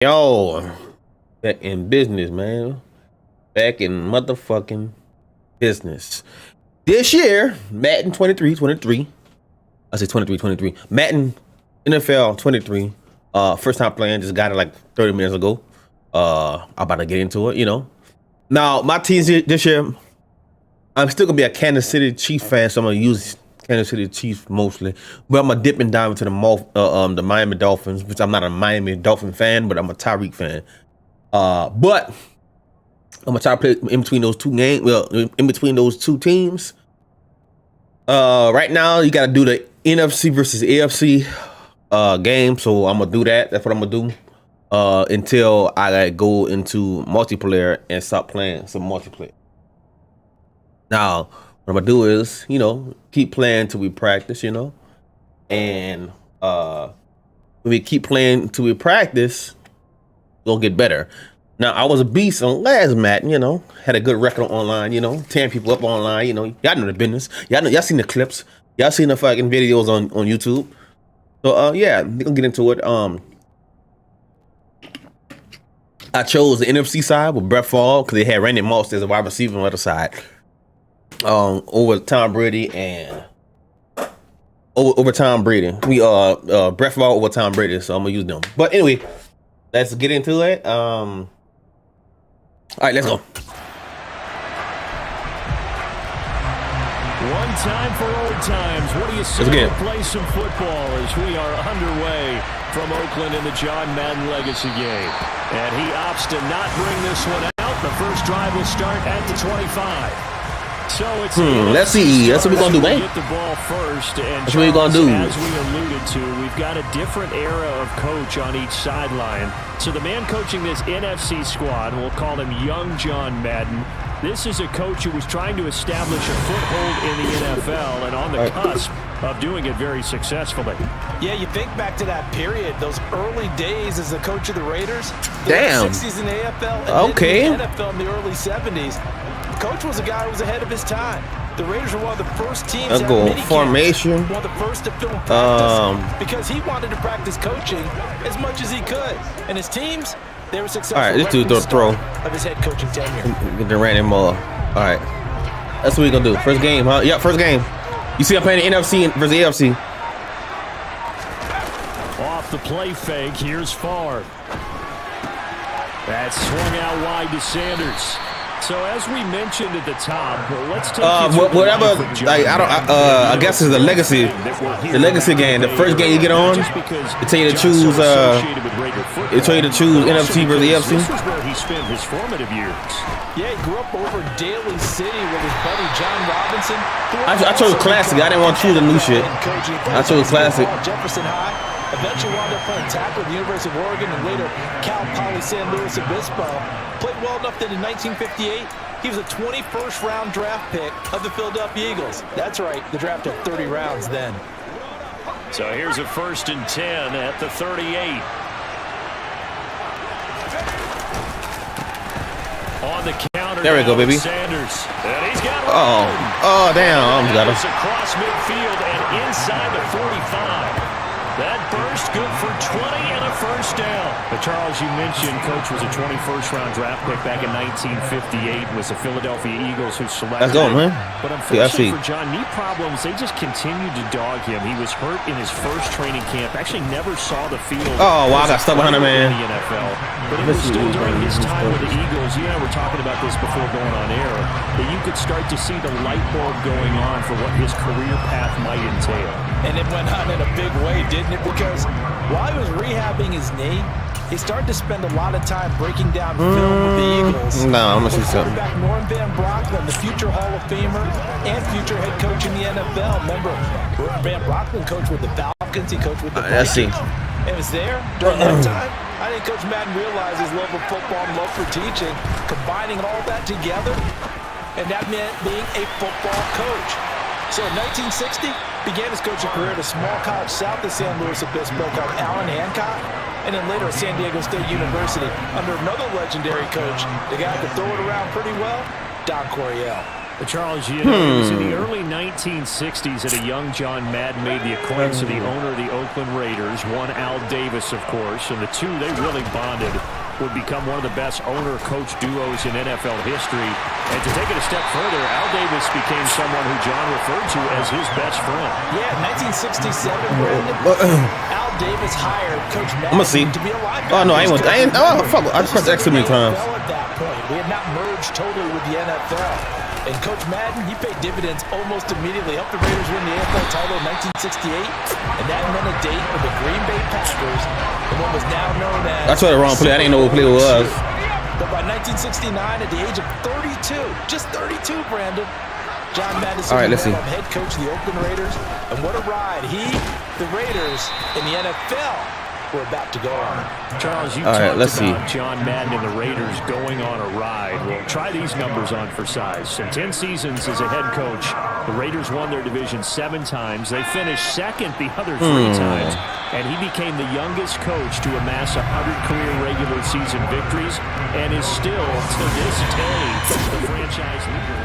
Yo, back in business, man. Back in motherfucking business. This year, Madden 23. I say 23. Madden NFL 23. First time playing, just got it like 30 minutes ago. I'm about to get into it, you know. Now, my teams this year, I'm still gonna be a Kansas City Chiefs fan, so I'm gonna use Kansas City Chiefs mostly. But I'm gonna dip and dive into the Miami Dolphins, which I'm not a Miami Dolphin fan, but I'm a Tyreek fan. But I'm gonna try to play in between those two games. Well, in between those two teams. Right now you gotta do the NFC versus AFC game, so I'm gonna do that. That's what I'm gonna do until I go into multiplayer and start playing some multiplayer. Now, what I'm gonna do is, you know, keep playing till we practice, you know, and when we keep playing till we practice, we'll get better. Now, I was a beast on last Madden, you know, had a good record online, you know, tearing people up online, you know, y'all know the business. Y'all seen the clips, y'all seen the fucking videos on YouTube. So, yeah, we're gonna get into it. I chose the NFC side with Brett Favre because they had Randy Moss as a wide receiver on the other side. Over Tom Brady and over Tom Brady. Brett Favre over Tom Brady, so I'm gonna use them. But anyway, let's get into it. All right, let's go. One time for old times. What do you say we play some football as we are underway from Oakland in the John Madden Legacy game? And he opts to not bring this one out. The first drive will start at the 25. So it's let's see. That's what we're gonna do, man. Get the ball first, and that's what we're gonna do. As we alluded to, we've got a different era of coach on each sideline. So the man coaching this NFC squad, we'll call him Young John Madden. This is a coach who was trying to establish a foothold in the NFL and on the cusp of doing it very successfully. Yeah, you think back to that period, those early days as the coach of the Raiders. Damn. The 60s in the AFL and okay. in the NFL in the early 70s. The coach was a guy who was ahead of his time. The Raiders were one of the first teams to go formation. One of the first to film practice because he wanted to practice coaching as much as he could. And his teams, they were successful. All right, this dude the throw of his head coaching tenure. Get the Randy Moss. All right, that's what we're gonna do. First game, huh? Yep, first game. You see, I'm playing the NFC versus AFC. Off the play fake, here's Favre. That's swung out wide to Sanders. So as we mentioned at the top, let's take whatever. Like I guess it's the legacy game. The first game you get on, they tell you to choose. They tell you to choose NFC versus AFC. This is where he spent his formative years. Yeah, he grew up over Daly City with his buddy John Robinson. I chose classic. I didn't want to choose the new shit. I chose classic. Jefferson High. Eventually wound up playing tackle at the University of Oregon and later Cal Poly San Luis Obispo. Played well enough that in 1958, he was a 21st round draft pick of the Philadelphia Eagles. That's right, the draft had 30 rounds then. So here's a 1st and 10 at the 38. On the counter. There we go, baby. Sanders. And he's got oh, damn. I almost got him. Across midfield and inside the 45. That burst good for 20 and a first down. But Charles, you mentioned Coach was a 21st round draft pick back in 1958. Was the Philadelphia Eagles who selected. Let's go, man. But unfortunately for John, knee problems, they just continued to dog him. He was hurt in his first training camp. Actually never saw the field. Oh, wow, I got stuck behind him, man. In the NFL. But it was still during his time with the Eagles. You and I were talking about this before going on air. That you could start to see the light bulb going on for what his career path might entail. And it went on in a big way, didn't it? Because while he was rehabbing his knee, he started to spend a lot of time breaking down film with the Eagles. No, I'm going to see something. Quarterback Norm Van Brocklin, the future Hall of Famer and future head coach in the NFL. Remember, Van Brocklin coached with the Falcons. He coached with the Vikings. And was there during that time. I think Coach Madden realized his love of football and love for teaching, combining all that together, and that meant being a football coach. So in 1960, began his coaching career at a small college south of San Luis Obispo called Allen Hancock, and then later at San Diego State University under another legendary coach, the guy who could throw it around pretty well, Don Coryell. Charles, you know, it was in the early 1960s that a young John Madden made the acquaintance of the owner of the Oakland Raiders, one Al Davis, of course, and the two, they really bonded, would become one of the best owner-coach duos in NFL history. And to take it a step further, Al Davis became someone who John referred to as his best friend. Yeah, 1967, Brandon, Al Davis hired Coach Madden I'm gonna see. to be a linebacker. Oh no, I ain't. Oh fuck! I pressed X too many times. At that point, we had not merged totally with the NFL. And Coach Madden, he paid dividends almost immediately. Helped the Raiders win the AFL title in 1968, and that meant a date with the Green Bay Packers in what was now known as... I tried the wrong play. I didn't know what play it was. But by 1969, at the age of 32, just 32, Brandon, John Madden is head coach of the Oakland Raiders. And what a ride the Raiders, and the NFL were about to go on. Charles, you talked about John Madden and the Raiders going on a ride. Well, try these numbers on for size. In 10 seasons as a head coach, the Raiders won their division 7 times. They finished second the other 3 times. And he became the youngest coach to amass 100 career regular season victories and is still, to this day, the franchise leader.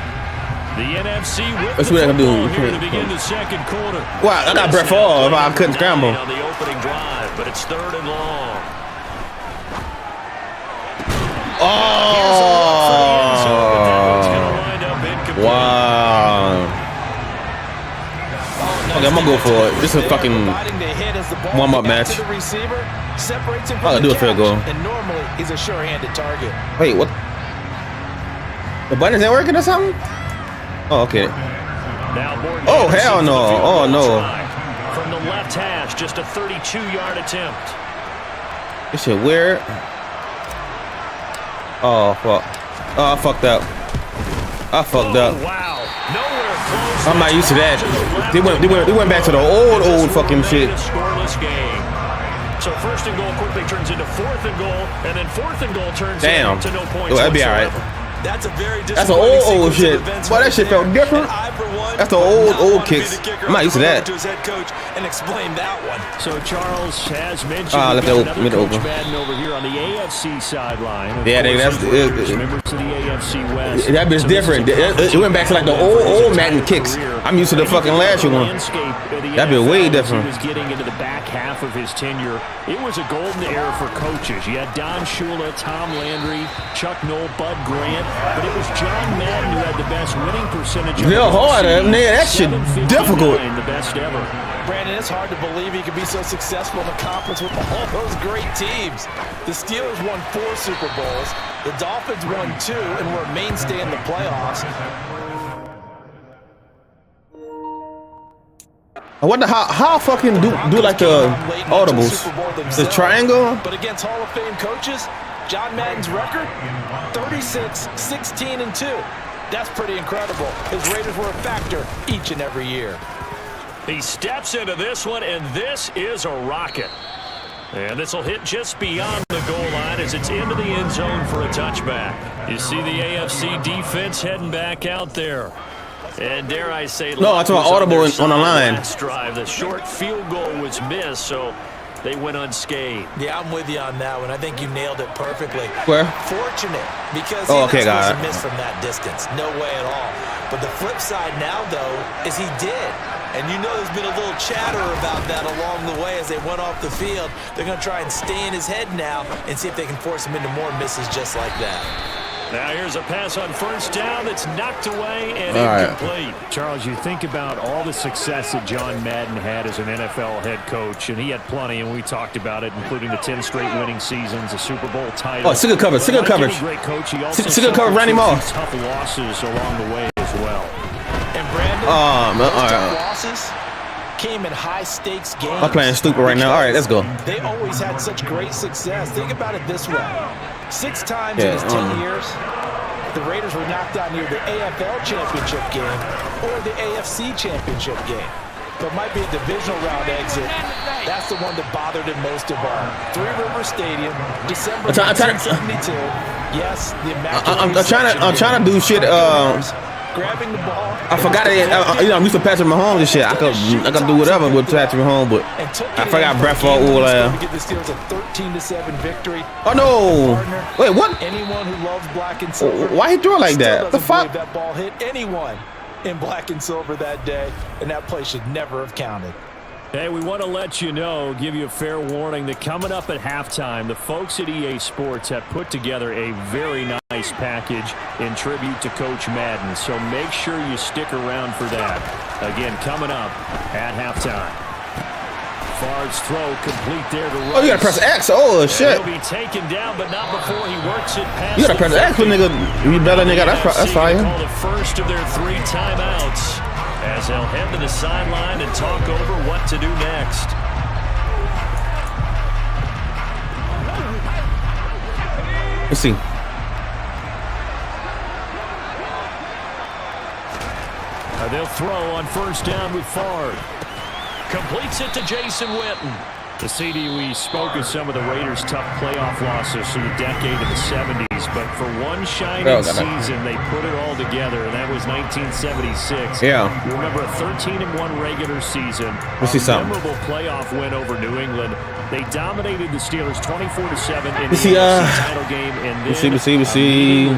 The NFC with the football here to begin the second quarter. Wow, I got Brett Favre if I couldn't scramble. On the opening drive, but it's 3rd and long. Wow. Okay, I'm gonna go for it. This is a fucking warm-up match. I'll do a field goal. And normally he's a sure-handed target. Wait, what? The button isn't working or something? Oh, okay. Oh, hell no. Oh, no. From the left hash, just a 32-yard attempt. This shit weird. Oh, fuck. Oh, I fucked up. I fucked up. Wow. Nowhere close. I'm not used to that. They went back to the old fucking shit. Scoreless game. So 1st and goal quickly turns into 4th and goal, and then 4th and goal turns into no points. That'd be all right. That's a very That's an old shit. Boy, that shit felt different. That's the old kicks. I'm not used to that. And explain that one. So Charles has mentioned let that open. Madden over here on the AFC sideline. Yeah, that's members of the AFC West. That bitch different. It went back to like the old Madden kicks. I'm used to the fucking last one. That'd be way different. He was getting into the back half of his tenure. It was a golden era for coaches. You had Don Shula, Tom Landry, Chuck Noll, Bud Grant. But it was John Madden who had the best winning percentage. Real harder, man. That shit difficult. The best ever. Brandon, it's hard to believe he could be so successful in the conference with all those great teams. The Steelers won 4 Super Bowls. The Dolphins won 2 and were a mainstay in the playoffs. I wonder how fucking do like the audibles, the triangle. But against Hall of Fame coaches, John Madden's record, 36, 16, and 2. That's pretty incredible. His Raiders were a factor each and every year. He steps into this one, and this is a rocket. And this will hit just beyond the goal line as it's into the end zone for a touchback. You see the AFC defense heading back out there. And dare I say, no, I talking audible on the line. Last drive, the short field goal was missed, so they went unscathed. Yeah, I'm with you on that one. I think you nailed it perfectly. Where? Fortunate, because he doesn't miss from that distance. No way at all. But the flip side now, though, is he did. And you know there's been a little chatter about that along the way as they went off the field. They're going to try and stay in his head now and see if they can force him into more misses just like that. Now here's a pass on 1st down that's knocked away and incomplete. Charles, you think about all the success that John Madden had as an NFL head coach, and he had plenty, and we talked about it, including the 10 straight winning seasons, a Super Bowl title. Oh, single coverage, single coverage. Great coach. He also single coverage, Randy Moss. Tough losses along the way as well. And Brandon, tough losses came in high-stakes games. I'm playing stupid right now. All right, let's go. They always had such great success. Think about it this way. 6 times in his 10 years, the Raiders were knocked out near the AFL championship game or the AFC championship game. But it might be a divisional round exit. That's the one that bothered him most of all. 3 River Stadium, December 1972. Yes, the I'm trying to do shit. grabbing the ball. I forgot it. You know, I'm used to Patrick Mahomes and shit. I could do whatever with Patrick Mahomes, but I forgot Brett Favre. To get the Steelers a 13-7 victory. Oh no! Wait, what? Anyone who loves black and silver. Why he threw it like that? The fuck? That ball hit anyone in black and silver that day, and that play should never have counted. Hey, we want to let you know, give you a fair warning that coming up at halftime, the folks at EA Sports have put together a very nice package in tribute to Coach Madden. So make sure you stick around for that. Again, coming up at halftime. Favre's throw complete there to Rice. Oh, you gotta press X. Oh shit. He'll be taken down, but not before he works it past. You gotta press X, nigga. You better, nigga. That's fine. Call the first of their 3 timeouts, as they'll head to the sideline and talk over what to do next. Let's see. They'll throw on first down with Favre. Completes it to Jason Witten. The CD, we spoke of some of the Raiders' tough playoff losses through the decade of the 70s, but for one shining season, they put it all together, and that was 1976. Yeah. You remember a 13-1 regular season, Let's see something. memorable playoff win over New England. They dominated the Steelers 24-7 in the NFC title game, and then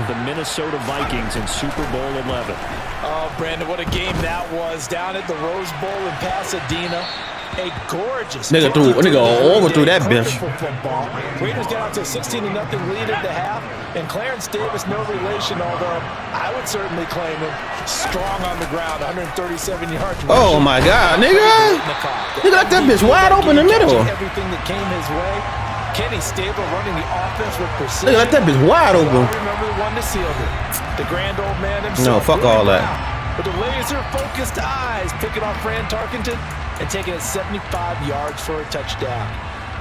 the Minnesota Vikings in Super Bowl 11. Oh, Brandon, what a game that was down at the Rose Bowl in Pasadena. A gorgeous nigga overthrew that bench. Football. Raiders got out to a 16-0 lead at the half, and Clarence Davis, no relation, although I would certainly claim him, strong on the ground, 137 yards. Oh my God, nigga! Nigga, like that bitch wide open in the middle. Everything that came his way. Kenny Stabler running the offense with precision. Nigga, like that bitch wide open. I remember the one that sealed it. The grand old man himself. No, fuck all that. With the laser-focused eyes, picking off Fran Tarkenton and taking it 75 yards for a touchdown.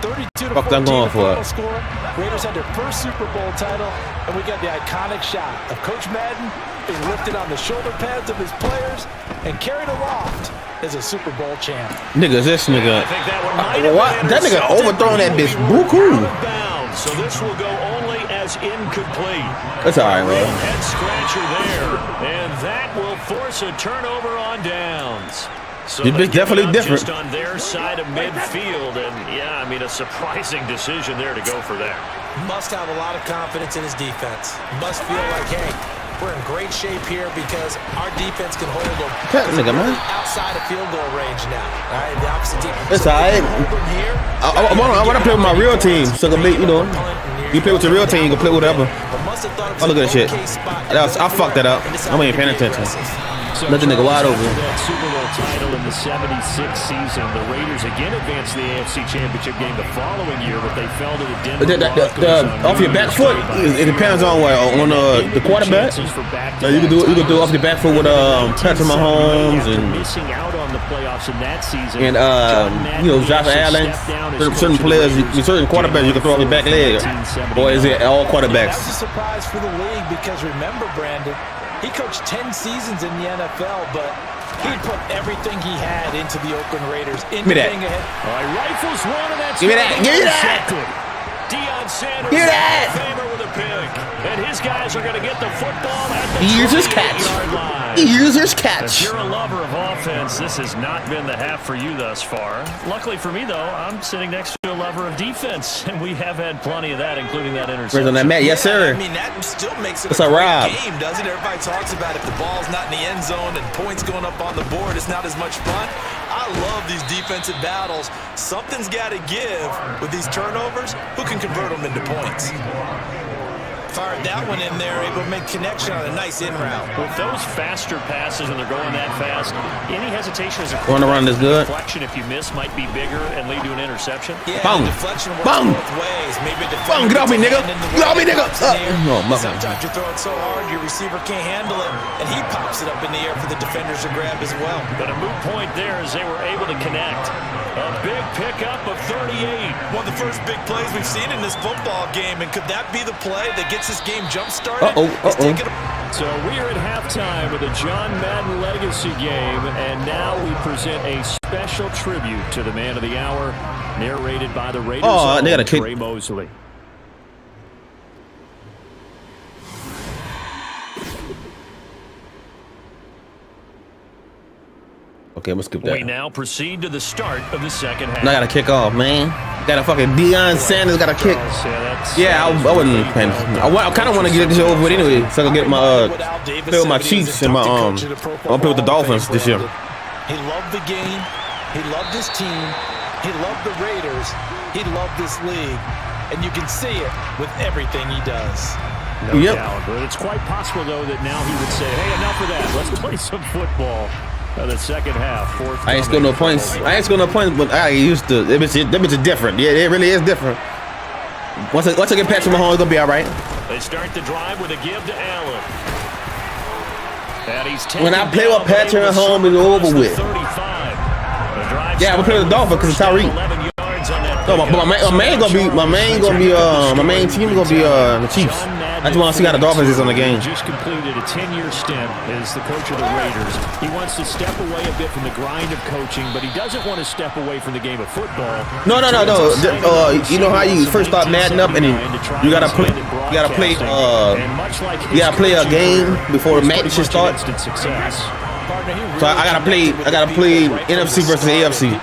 32-14 I'm going for it. Score. Raiders had their first Super Bowl title, and we got the iconic shot of Coach Madden being lifted on the shoulder pads of his players and carried aloft as a Super Bowl champ. Nigga, this nigga. I think that one might have What? been That nigga intercepted. overthrowing that bitch. Buku. Out of bounds, so this will go only as incomplete. That's all right, man. Head scratcher there, and that will force a turnover on downs. So This bitch definitely different. Just on their side of midfield, and yeah, I mean a surprising decision there to go for that. Must have a lot of confidence in his defense. Must feel like, hey, we're in great shape here because our defense can hold them. That nigga, man. Outside of field goal range now. All right, the opposite team. That's all right. I want to play with my real team, so I can make, you know. You play with your real team, you can play whatever. Oh, look at that shit. I fucked that up. I ain't paying attention. So Let the nigga wide open. That Super Bowl title in the 76 season. The Raiders again advanced to the AFC Championship game the following year, but they fell to the Denver Broncos. Off your back foot, it depends on what on the quarterback. You can do it off your back foot with Patrick Mahomes and missing out on the playoffs in that season. And you know, Josh Allen. Certain players, certain quarterbacks, you can throw off your back leg. Or is it all quarterbacks? That's a surprise for the league because remember, Brandon, he coached 10 seasons in the NFL, but he put everything he had into the Oakland Raiders. Give me that. All right, rifles one, and that's Give me that. Give me that. Deion Sanders, Give me that. Famer with a pick, and his guys are going to get the football at the Here's his catch. 28-yard line. Here's his If catch. you're a lover of offense, this has not been the half for you thus far. Luckily for me, though, I'm sitting next to a lover of defense, and we have had plenty of that, including that interception. Where's on that mat? Yes, sir. I mean, that still makes it What's a up, great Rob? game, doesn't it? Everybody talks about if the ball's not in the end zone and points going up on the board, it's not as much fun. I love these defensive battles. Something's got to give with these turnovers. Who can convert them into points? Fired that one in there, able to make connection on a nice in route. With those faster passes and they're going that fast, any hesitation is a Going around is good. deflection. If you miss, might be bigger and lead to an interception. Yeah, Boom. deflection works Boom. both ways. Maybe a Boom, get off me, nigga. Get off me, nigga. No, mother. Sometimes you throw it so hard, your receiver can't handle it, and he pops it up in the air for the defenders to grab as well. But a moot point there as they were able to connect. A big pickup of 38. One of the first big plays we've seen in this football game, and could that be the play that gets this game jump-started? So we are at halftime with a John Madden legacy game, and now we present a special tribute to the man of the hour, narrated by the Raiders' Oh, they got a kick. Trey Mosley. Okay, I'm gonna skip that. We now proceed to the start of the second half. Now I gotta kick off, man. Got a fucking Deion Sanders got a kick. Yeah, I wasn't paying. I kind of want to get this over with anyway, so I can get my play with my Chiefs and my I'm gonna play with the Dolphins this year. He loved the game. He loved his team. He loved the Raiders. He loved this league, and you can see it with everything he does. No doubt, but it's quite possible though that now he would say, "Hey, enough of that. Let's play some football." The second half, I ain't scored no points. I ain't scored no points, but I used to. That bitch is different. Yeah, it really is different. Once I get Patrick Mahomes, it's gonna be all right. They start the drive with a give to Allen. When I play with Patrick Mahomes, it's over with. Yeah, I'm gonna play with the Dolphins because it's Tyreek. No, my main team gonna be the Chiefs. I just want to see how the Dolphins is on the game. Just completed a 10-year stint as the coach of the Raiders. He wants to step away a bit from the grind of coaching, but he doesn't want to step away from the game of football. No. You know how you first start Madden up and you gotta play a game before Madden should start. So I gotta play NFC versus AFC.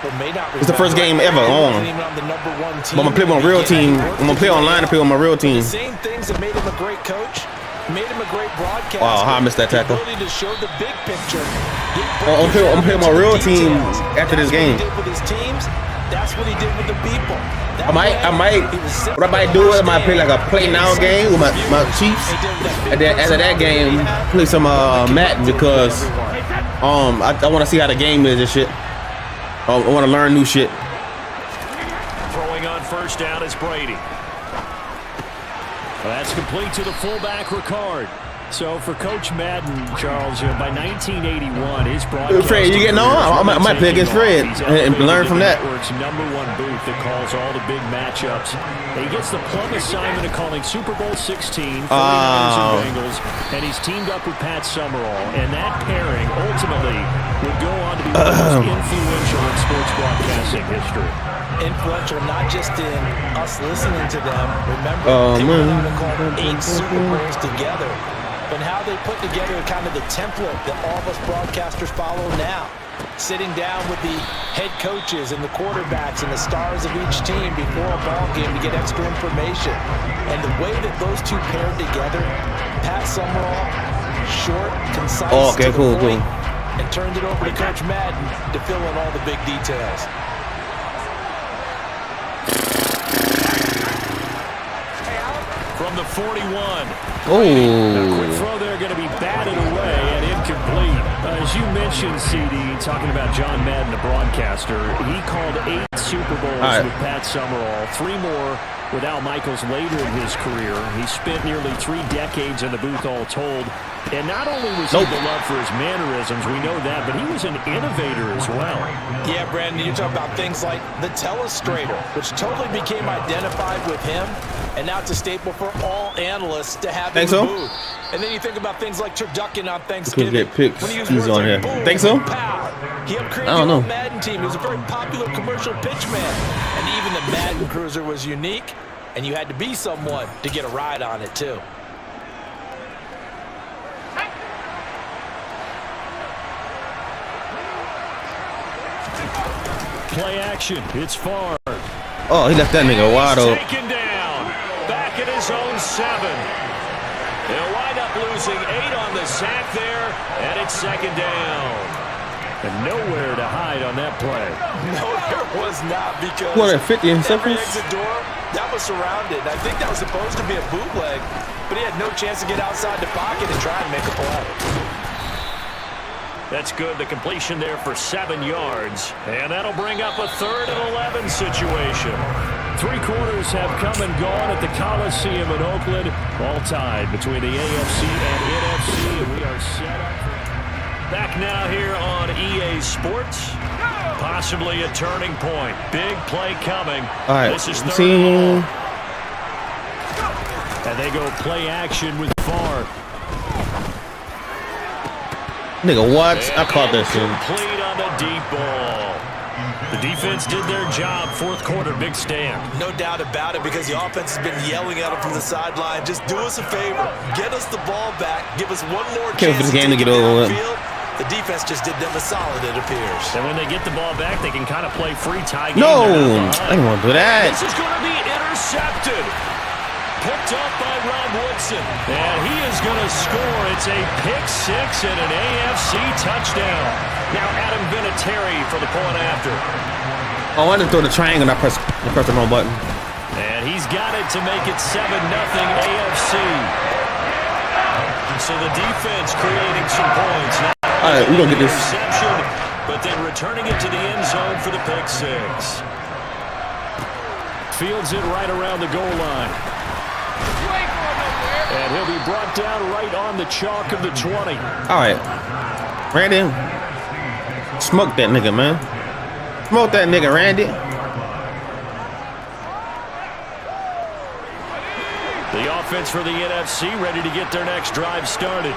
It's the first game ever on. But I'm gonna play with my real team. I'm gonna play online and play with my real team. Same things that made him a great coach, made him a great broadcaster. Wow, how I missed that tackle. To show the big picture. I'm playing with my real team after this game. That's what he did with the people. What I might do is I might play like a play now game with my Chiefs, and then after that game play some Madden because I want to see how the game is and shit. I want to learn new shit. Throwing on first down is Brady. That's complete to the fullback Ricard. So for Coach Madden, Charles, by 1981, his broadcast. Fred, you getting on? I might play against Fred and learn from that. Network's #1 booth that calls all the big matchups. And he gets the plum assignment of calling Super Bowl 16, 49ers and Bengals, and he's teamed up with Pat Summerall. And that pairing ultimately would go on to be one of the most influential in sports broadcasting history. Influential not just in us listening to them. Remember, they went on to call 8 Super Bowls together. And how they put together kind of the template that all of us broadcasters follow now. Sitting down with the head coaches and the quarterbacks and the stars of each team before a ball game to get extra information. And the way that those two paired together, Pat Summerall, short, concise, to the point, and turned it over to Coach Madden to fill in all the big details. From the 41. Oh. A quick throw there going to be batted away and incomplete. As you mentioned, CD, talking about John Madden, the broadcaster, he called 8 Super Bowls with Pat Summerall, 3 more with Al Michaels later in his career. He spent nearly 3 decades in the booth all told. And not only was he beloved for his mannerisms, we know that, but he was an innovator as well. Yeah, Brandon, you're talking about things like the telestrator, which totally became identified with him, and now it's a staple for all analysts to have in the booth. And then you think about things like turducken on Thanksgiving. Get picks. He's on here. Think so? He upgraded the whole Madden team. He was a very popular commercial pitchman. And even the Madden Cruiser was unique, and you had to be someone to get a ride on it, too. Play action. It's far. Oh, he left that nigga wide open. Taken down. Back at his own 7. They'll wind up losing 8 on the sack there, and it's second down. And nowhere to hide on that play. No, there was not, because 150 in every exit door, that was surrounded. I think that was supposed to be a bootleg, but he had no chance to get outside the pocket and try and make a play. That's good. The completion there for 7 yards. And that'll bring up a 3rd and 11 situation. 3 quarters have come and gone at the Coliseum in Oakland. All tied between the AFC and NFC. And we are set up. Back now here on EA Sports. Possibly a turning point. Big play coming. All right. This is 3rd. And they go play action with Favre. Nigga, what? I caught that shit. Complete on the deep ball. The defense did their job. 4th quarter, big stand. No doubt about it, because the offense has been yelling at them from the sideline. Just do us a favor. Get us the ball back. Give us one more chance for this game to get over with. The defense just did them a solid, it appears. And when they get the ball back, they can kind of play free tie game. No, I didn't want to do that. This is going to be intercepted. Picked up by Rob Woodson. And he is going to score. It's a pick six and an AFC touchdown. Now Adam Vinatieri for the point after. Oh, I wanted to throw the triangle and I pressed the wrong button. And he's got it to make it 7-0 AFC. So the defense creating some points. Now, all right, we're going to get this. But then returning it to the end zone for the pick six. Fields it right around the goal line. And he'll be brought down right on the chalk of the 20. All right. Randy. Smoke that nigga, man. Smoke that nigga, Randy. The offense for the NFC ready to get their next drive started.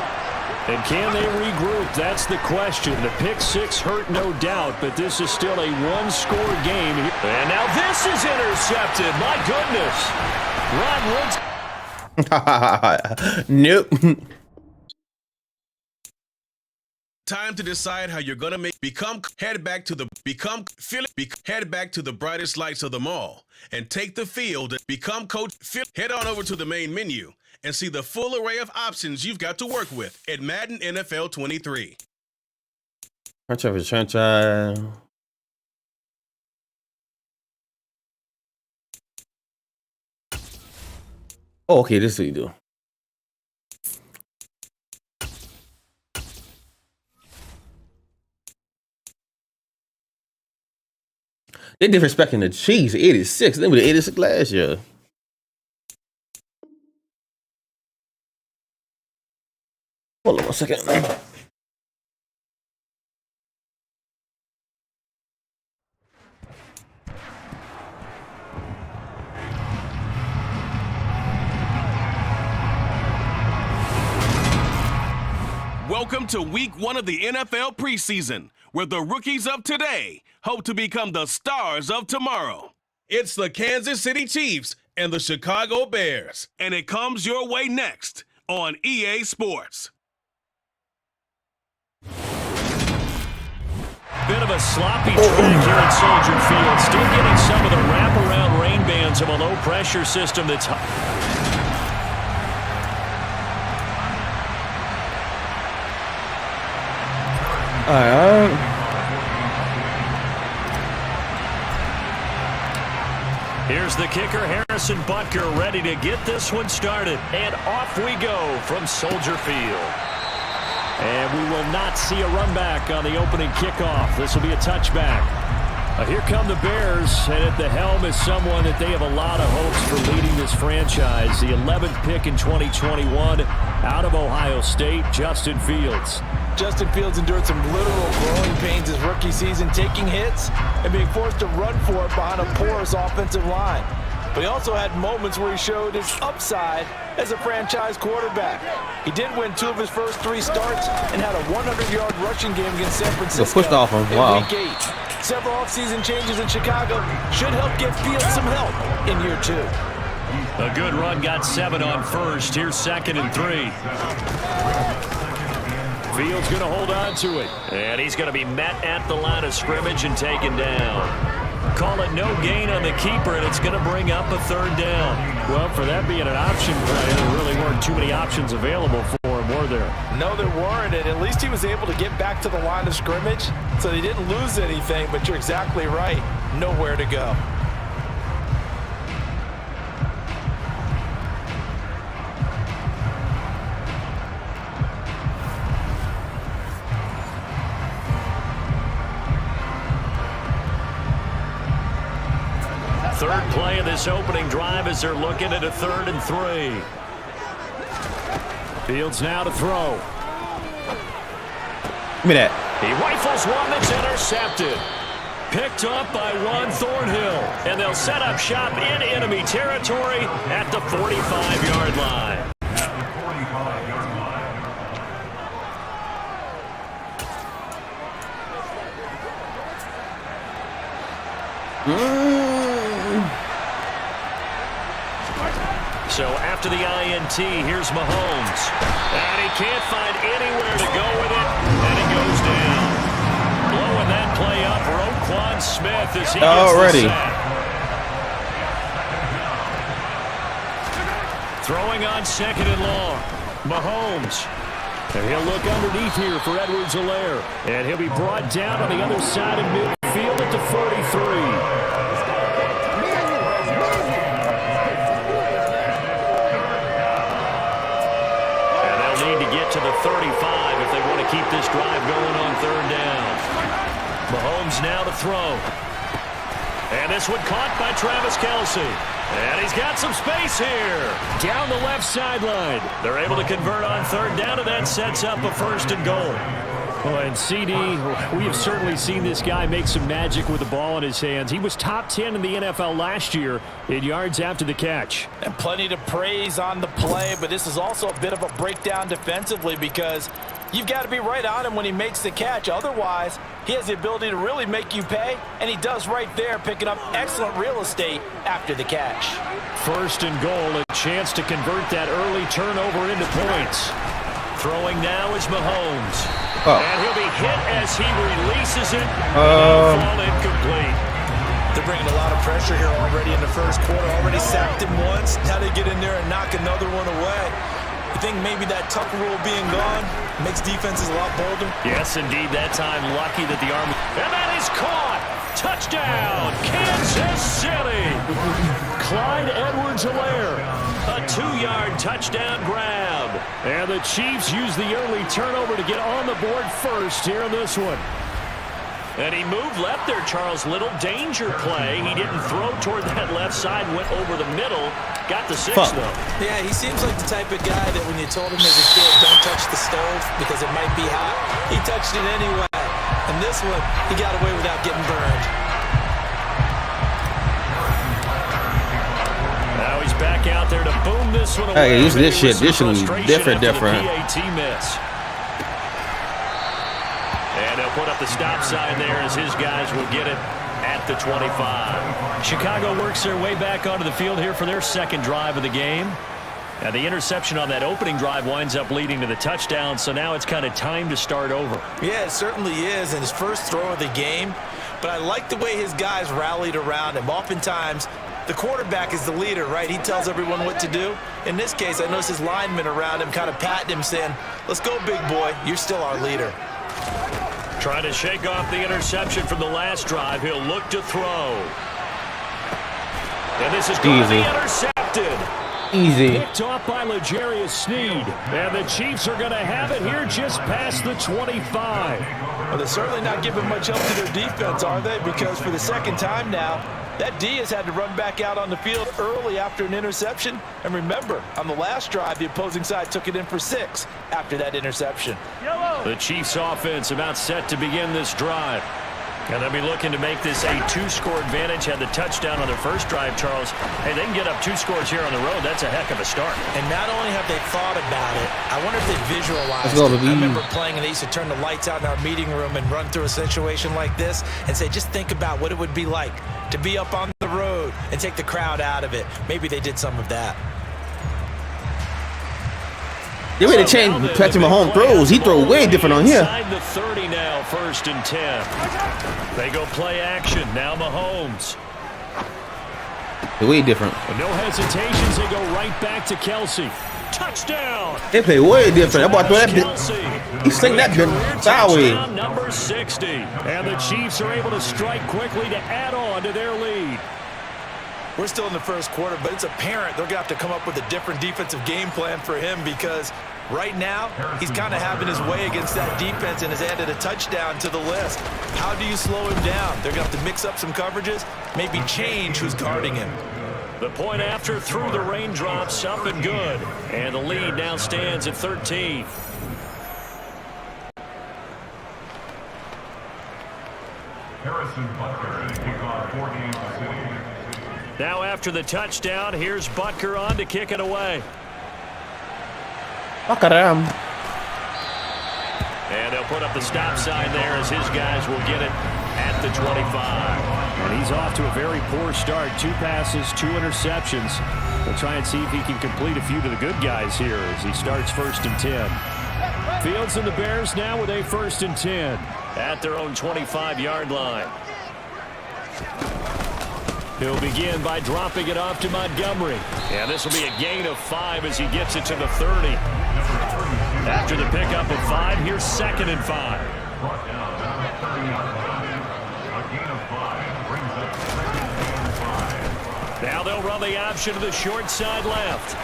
And can they regroup? That's the question. The pick six hurt, no doubt, but this is still a one-score game. And now this is intercepted. My goodness. Rod Woods. Nope. Time to decide how you're gonna head back to the brightest lights of the mall and take the field. Become coach. Head on over to the main menu and see the full array of options you've got to work with at Madden NFL 23. Franchise. Oh, okay, this is what you do. They disrespecting the Chiefs. 86. They were 86 last year. Hold on 1 second. Welcome to week 1 of the NFL preseason, where the rookies of today hope to become the stars of tomorrow. It's the Kansas City Chiefs and the Chicago Bears, and it comes your way next on EA Sports. Bit of a sloppy track here at Soldier Field. Still getting some of the wraparound rain bands of a low-pressure system that's... All right. Here's the kicker, Harrison Butker, ready to get this one started. And off we go from Soldier Field. And we will not see a run back on the opening kickoff. This will be a touchback. Here come the Bears, and at the helm is someone that they have a lot of hopes for leading this franchise. The 11th pick in 2021 out of Ohio State, Justin Fields. Justin Fields endured some literal growing pains his rookie season, taking hits and being forced to run for it behind a porous offensive line. But he also had moments where he showed his upside as a franchise quarterback. He did win 2 of his first 3 starts and had a 100-yard rushing game against San Francisco pushed off him. Wow. in Week 8. Several offseason changes in Chicago should help give Fields some help in year 2. A good run, got 7 on first. Here's 2nd and 3. Fields going to hold on to it. And he's going to be met at the line of scrimmage and taken down. Call it no gain on the keeper, and it's going to bring up a 3rd down. Well, for that being an option play, there really weren't too many options available for him, were there? No, there weren't, and at least he was able to get back to the line of scrimmage, so they didn't lose anything, but you're exactly right. Nowhere to go. Third play of this opening drive as they're looking at a 3rd and 3. Fields now to throw. Give me that. He rifles one that's intercepted. Picked up by Juan Thornhill. And they'll set up shop in enemy territory at the 45-yard line. So after the INT, here's Mahomes. And he can't find anywhere to go with it. And he goes play up. Roquan Smith as he already. gets the sack. Throwing on 2nd and long. Mahomes. And he'll look underneath here for Edwards-Helaire. And he'll be brought down on the other side of midfield at the 43. To the 35 if they want to keep this drive going on 3rd down. Mahomes now to throw. And this one caught by Travis Kelce. And he's got some space here. Down the left sideline. They're able to convert on 3rd down, and that sets up a 1st and goal. Well, and CD, we have certainly seen this guy make some magic with the ball in his hands. He was top 10 in the NFL last year in yards after the catch. And plenty to praise on the play, but this is also a bit of a breakdown defensively because you've got to be right on him when he makes the catch. Otherwise, he has the ability to really make you pay, and he does right there, picking up excellent real estate after the catch. 1st and goal, a chance to convert that early turnover into points. Throwing now is Mahomes. And he'll be hit as he releases it. Fall incomplete. They're bringing a lot of pressure here already in the 1st quarter. Already sacked him once. Now they get in there and knock another one away. You think maybe that tuck rule being gone makes defenses a lot bolder? Yes, indeed. That time lucky that the Army. And that is caught. Touchdown, Kansas City. Clyde Edwards-Helaire. A 2-yard touchdown grab. And the Chiefs use the early turnover to get on the board first here in this one. And he moved left there, Charles. Little danger play. He didn't throw toward that left side, went over the middle. Got the 6, though. Yeah, he seems like the type of guy that when you told him as a kid, don't touch the stove because it might be hot, he touched it anyway. And this one, he got away without getting burned. Now he's back out there to boom this one away. Hey, use this shit. This should be different. PAT miss. And they'll put up the stop sign there as his guys will get it at the 25. Chicago works their way back onto the field here for their 2nd drive of the game. And the interception on that opening drive winds up leading to the touchdown, so now it's kind of time to start over. Yeah, it certainly is, and his first throw of the game. But I like the way his guys rallied around him. Oftentimes, the quarterback is the leader, right? He tells everyone what to do. In this case, I noticed his linemen around him kind of patting him, saying, let's go, big boy. You're still our leader. Trying to shake off the interception from the last drive. He'll look to throw. And this is going to be intercepted. Easy. Picked off by L'Jarius Sneed. And the Chiefs are going to have it here just past the 25. Well, they're certainly not giving much help to their defense, are they? Because for the 2nd time now, that D has had to run back out on the field early after an interception. And remember, on the last drive, the opposing side took it in for 6 after that interception. The Chiefs offense about set to begin this drive. And they'll be looking to make this a 2-score advantage. Had the touchdown on their first drive, Charles. Hey, they can get up 2 scores here on the road. That's a heck of a start. And not only have they thought about it, I wonder if they visualized it. I remember playing, and they used to turn the lights out in our meeting room and run through a situation like this and say, just think about what it would be like to be up on the road and take the crowd out of it. Maybe they did some of that. They way to change Patrick Mahomes throws. He throw way different on here. Inside the 30 now, 1st and 10. They go play action. Now Mahomes. They're way different. With no hesitations, they go right back to Kelce. Touchdown. They play way different. That boy throw that bit. He sling that bit sideways. Number 60. And the Chiefs are able to strike quickly to add on to their lead. We're still in the 1st quarter, but it's apparent they're going to have to come up with a different defensive game plan for him because right now he's kind of having his way against that defense and has added a touchdown to the list. How do you slow him down? They're going to have to mix up some coverages, maybe change who's guarding him. The point after through the raindrops, up and good. And the lead now stands at 13. Harrison Butker to kick off for Kansas City. Now after the touchdown, here's Butker on to kick it away. And And they'll put up the stop sign there as his guys will get it at the 25. And he's off to a very poor start. 2 passes, 2 interceptions. We'll try and see if he can complete a few to the good guys here as he starts 1st and 10. Fields and the Bears now with a 1st and 10. at their own 25-yard line. He'll begin by dropping it off to Montgomery. And this will be a gain of 5 as he gets it to the 30. After the pickup of 5, here's 2nd and 5. Brought down down at 30-yard line. A gain of 5 brings up 2nd and 5. Now they'll run the option to the short side left.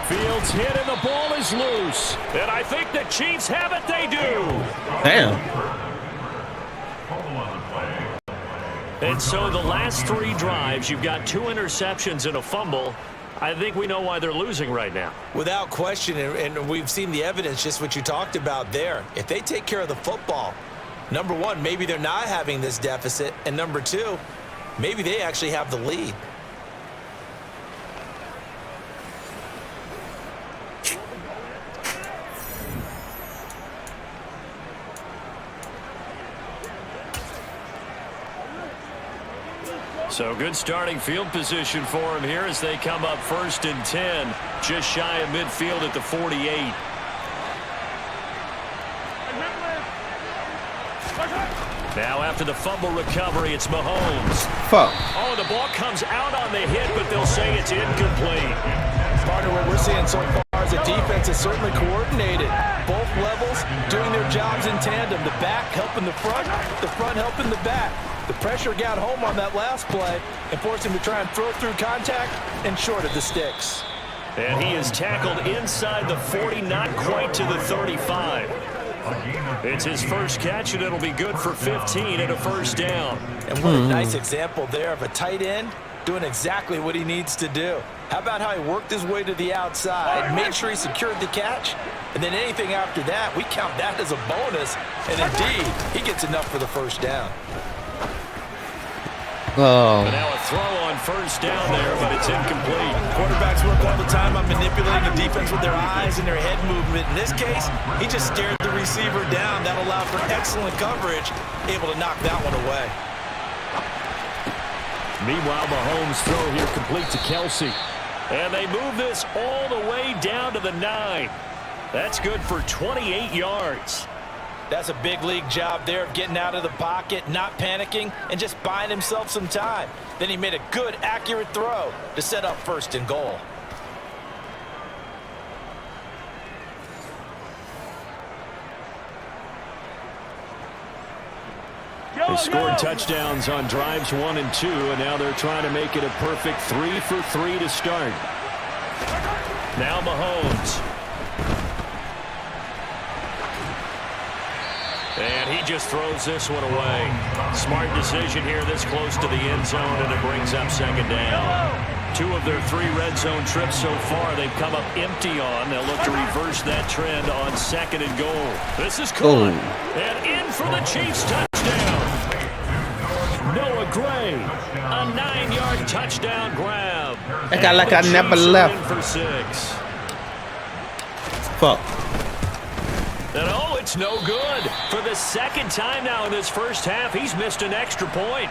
Fields hit and the ball is loose. And I think the Chiefs have it. They do. Damn. Fumble on the play. And so the last 3 drives, you've got 2 interceptions and a fumble. I think we know why they're losing right now. Without question, and we've seen the evidence, just what you talked about there. If they take care of the football, number 1, maybe they're not having this deficit. And number 2, maybe they actually have the lead. So good starting field position for him here as they come up 1st and 10, just shy of midfield at the 48. Now after the fumble recovery, it's Mahomes. Fuck. Oh, the ball comes out on the hit, but they'll say it's incomplete. Partner, what we're seeing so far is the defense is certainly coordinated. Both levels doing their jobs in tandem. The back helping the front helping the back. The pressure got home on that last play and forced him to try and throw through contact and short of the sticks. And he is tackled inside the 40, not quite to the 35. It's his first catch, and it'll be good for 15 and a 1st down. And what a nice example there of a tight end doing exactly what he needs to do. How about how he worked his way to the outside, made sure he secured the catch, and then anything after that, we count that as a bonus. And indeed, he gets enough for the 1st down. Oh. But now a throw on 1st down there, but it's incomplete. Quarterbacks work all the time on manipulating the defense with their eyes and their head movement. In this case, he just stared the receiver down. That allowed for excellent coverage, able to knock that one away. Meanwhile, Mahomes' throw here complete to Kelsey. And they move this all the way down to the 9. That's good for 28 yards. That's a big league job there of getting out of the pocket, not panicking, and just buying himself some time. Then he made a good, accurate throw to set up 1st and goal. They scored touchdowns on drives 1 and 2, and now they're trying to make it a perfect 3 for 3 to start. Now Mahomes. And he just throws this one away. Smart decision here this close to the end zone, and it brings up 2nd down. 2 of their 3 red zone trips so far they've come up empty on. They'll look to reverse that trend on 2nd and goal. This is caught. And in for the Chiefs touchdown. Noah Gray, a 9-yard touchdown grab. That guy like I never left. For 6. Fuck. And oh, it's no good. For the 2nd time now in this 1st half, he's missed an extra point.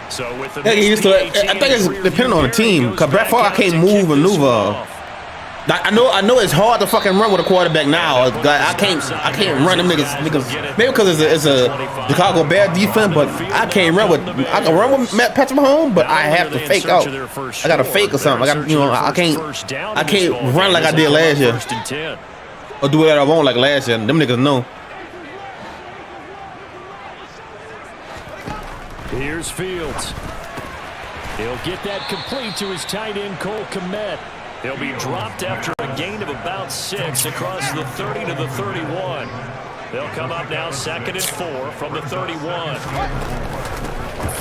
So with the I think it's depending on the team. Cause Brett Favre can't move and maneuver. I know it's hard to fucking run with a quarterback now. I can't run them niggas. Maybe because it's a Chicago Bear defense, but I can't run with. I can run with Patrick Mahomes, but I have to fake out. I got to fake or something. I can't run like I did last year, or do whatever I want like last year. Them niggas know. Here's Fields. He'll get that complete to his tight end Cole Kmet. He'll be dropped after a gain of about 6 across the 30 to the 31. They'll come up now 2nd and 4 from the 31.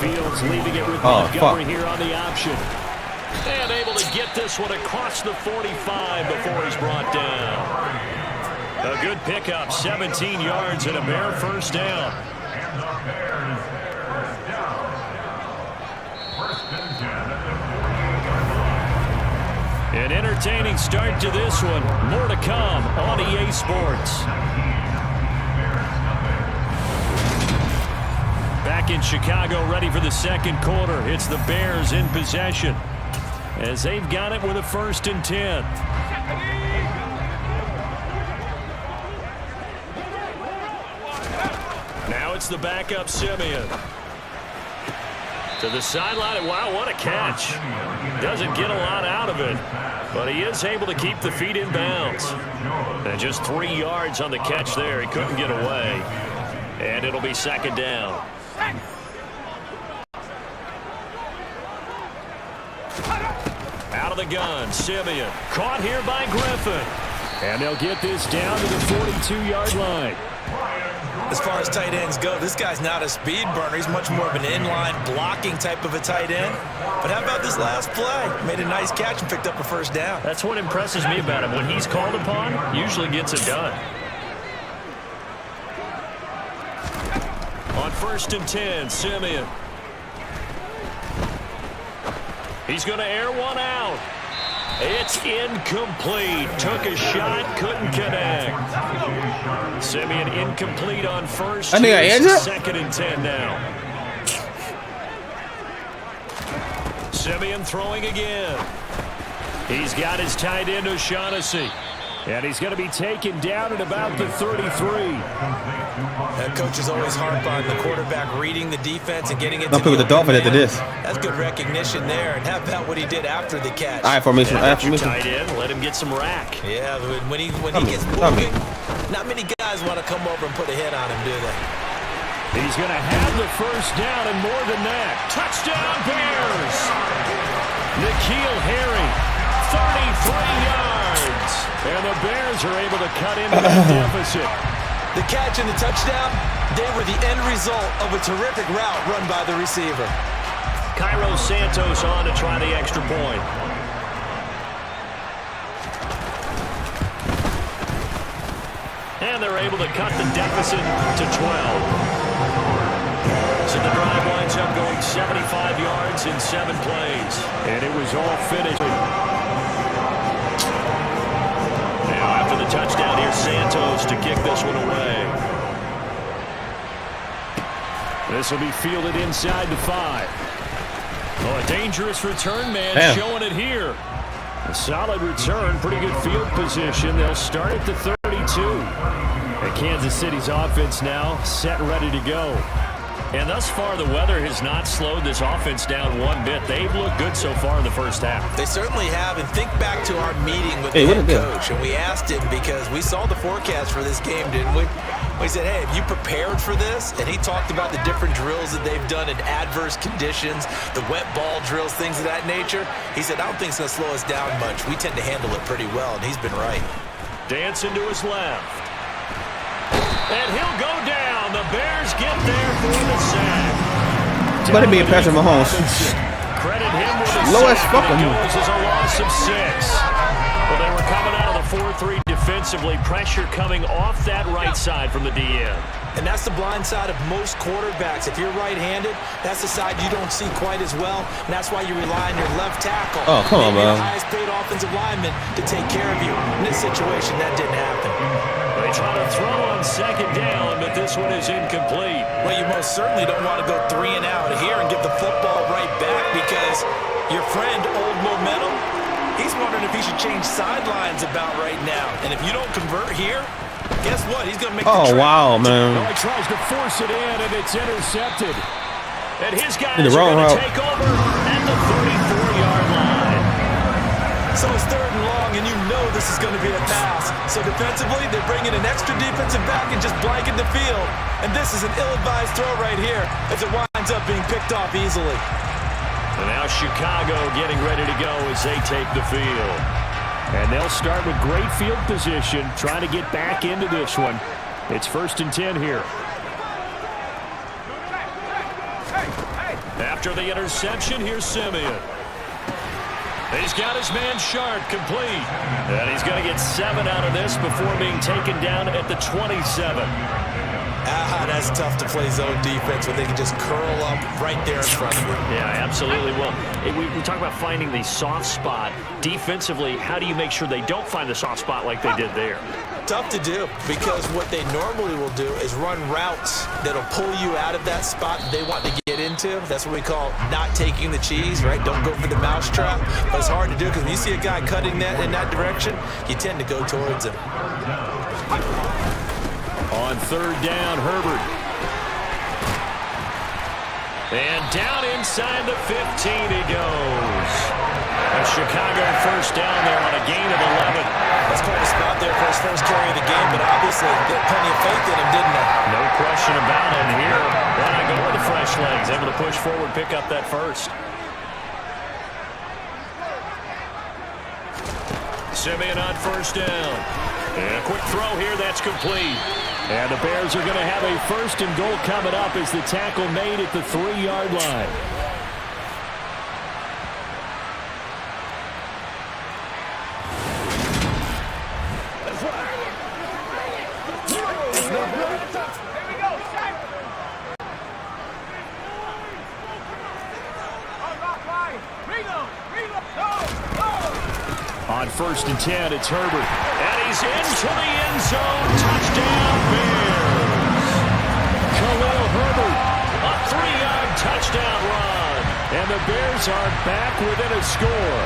Fields leaving it with Montgomery here on the option. And able to get this one across the 45 before he's brought down. A good pickup, 17 yards and a Bear 1st down. And the Bears first down. 1st and 10 at the 48-yard line. An entertaining start to this one. More to come on EA Sports. Back in Chicago, ready for the second quarter. It's the Bears in possession as they've got it with a 1st and 10. Now it's the backup Simeon. To the sideline, and wow, what a catch. Doesn't get a lot out of it, but he is able to keep the feet in bounds. And just 3 yards on the catch there. He couldn't get away. And it'll be 2nd down. Out of the gun, Simeon. Caught here by Griffin. And they'll get this down to the 42-yard line. As far as tight ends go, this guy's not a speed burner. He's much more of an inline blocking type of a tight end. But how about this last play? Made a nice catch and picked up a 1st down. That's what impresses me about him. When he's called upon, usually gets it done. On 1st and 10, Simeon. He's going to air one out. It's incomplete. Took a shot, couldn't connect. Simeon incomplete on 1st. I think I answered. 2nd and 10 now. Simeon throwing again. He's got his tight end O'Shaughnessy. And he's going to be taken down at about the 33. That coach is always harp on the quarterback reading the defense and getting it. Don't play with the Dolphins after this. That's good recognition there. And how about what he did after the catch? All right, formation. Tight end, let him get some rack. Yeah, when he gets moving, not many guys want to come over and put a hit on him, do they? He's going to have the 1st down and more than that. Touchdown Bears! N'Keal Harry, 33 yards. And the Bears are able to cut into that deficit. The catch and the touchdown, they were the end result of a terrific route run by the receiver. Cairo Santos on to try the extra point. And they're able to cut the deficit to 12. So the drive winds up going 75 yards in 7 plays. And it was all finished. Now after the touchdown, here's Santos to kick this one away. This will be fielded inside the 5. Oh, a dangerous return man. Damn. Showing it here. A solid return, pretty good field position. They'll start at the 32. And Kansas City's offense now set and ready to go. And thus far, the weather has not slowed this offense down one bit. They've looked good so far in the first half. They certainly have. And think back to our meeting with the head coach. And we asked him, because we saw the forecast for this game, didn't we? We said, hey, have you prepared for this? And he talked about the different drills that they've done in adverse conditions, the wet ball drills, things of that nature. He said, I don't think it's going to slow us down much. We tend to handle it pretty well, and he's been right. Dancing to his left. And he'll go down. The Bears get there for the sack. Let it be a Patrick Mahomes. Credit him with a Low as sack. fucking. It goes as a loss of 6. Well, they were coming out of the 4-3 defensively. Pressure coming off that right side from the DN. And that's the blind side of most quarterbacks. If you're right-handed, that's the side you don't see quite as well. And that's why you rely on your left tackle. Oh, come on, man. The highest paid offensive lineman to take care of you. In this situation, that didn't happen. They try to throw on 2nd down, but this one is incomplete. Well, you most certainly don't want to go 3 and out here and get the football right back, because your friend, Old Momentum, he's wondering if he should change sidelines about right now. And if you don't convert here, guess what? He's going to make the trip. Wow, man. Well, he tries to force it in, and it's intercepted. And his guys In the are wrong going to route. take over at the 34-yard line. So it's 3rd and long, and you know this is going to be a pass. So defensively, they're bringing an extra defensive back and just blanking the field. And this is an ill-advised throw right here, as it winds up being picked off easily. And now Chicago getting ready to go as they take the field. And they'll start with great field position, trying to get back into this one. It's 1st and 10 here. After the interception, here's Simeon. He's got his man Sharp complete. And he's going to get 7 out of this before being taken down at the 27. That's tough to play zone defense when they can just curl up right there in front of you. Yeah, absolutely. Well, we talk about finding the soft spot. Defensively, how do you make sure they don't find the soft spot like they did there? Tough to do because what they normally will do is run routes that'll pull you out of that spot that they want to get into. That's what we call not taking the cheese, right? Don't go for the mousetrap. But it's hard to do because when you see a guy cutting that in that direction, you tend to go towards him. On third down, Herbert. And down inside the 15 he goes. A Chicago first down there on a gain of 11. That's quite a spot there for his first carry of the game, but obviously they had plenty of faith in him, didn't they? No question about it here. Why not go with the fresh legs? Able to push forward, pick up that first. Simeon on first down. And a quick throw here, that's complete. And the Bears are going to have a first and goal coming up as the tackle made at the 3-yard line. On first and 10, it's Herbert. And he's into the end zone. Touchdown, Bears. Khalil Herbert, a 3-yard touchdown run. And the Bears are back within a score.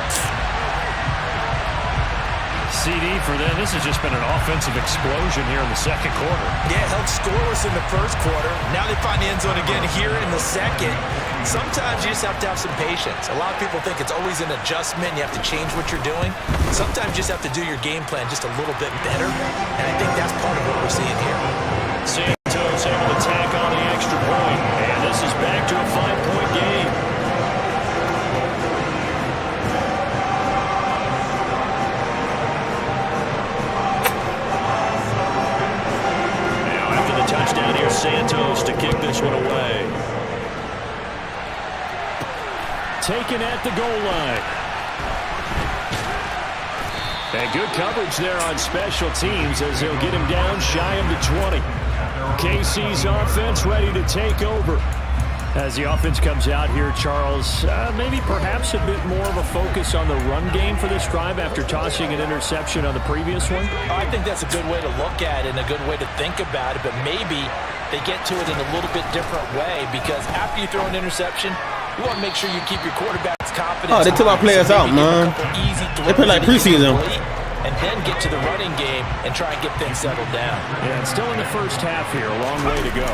CD for them. This has just been an offensive explosion here in the second quarter. Yeah, held scoreless in the first quarter. Now they find the end zone again here in the second. Sometimes you just have to have some patience. A lot of people think it's always an adjustment. You have to change what you're doing. Sometimes you just have to do your game plan just a little bit better. And I think that's part of what we're seeing here. Santos able to tack on the extra point. And this is back to a 5-point game. Now after the touchdown here, Santos to kick this one away. Taken at the goal line. And good coverage there on special teams as they'll get him down shy of the 20. KC's offense ready to take over. As the offense comes out here, Charles, maybe perhaps a bit more of a focus on the run game for this drive after tossing an interception on the previous one? I think that's a good way to look at it and a good way to think about it, but maybe they get to it in a little bit different way because after you throw an interception, you want to make sure you keep your quarterback's confidence. Oh, they took our players out, man. They play like preseason. And then get to the running game and try and get things settled down. Yeah, it's still in the first half here. A long way to go.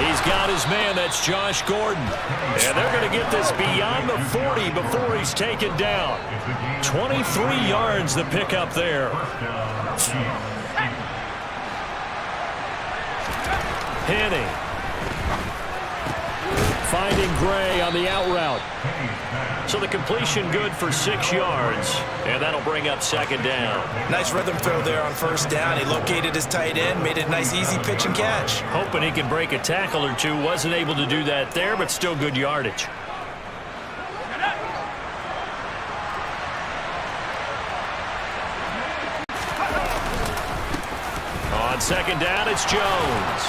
He's got his man. That's Josh Gordon. And they're going to get this beyond the 40 before he's taken down. 23 yards the pickup there. Henning. Finding Gray on the out route. So the completion good for 6 yards. And that'll bring up second down. Nice rhythm throw there on first down. He located his tight end, made it a nice easy pitch and catch. Hoping he can break a tackle or two. Wasn't able to do that there, but still good yardage. On second down, it's Jones.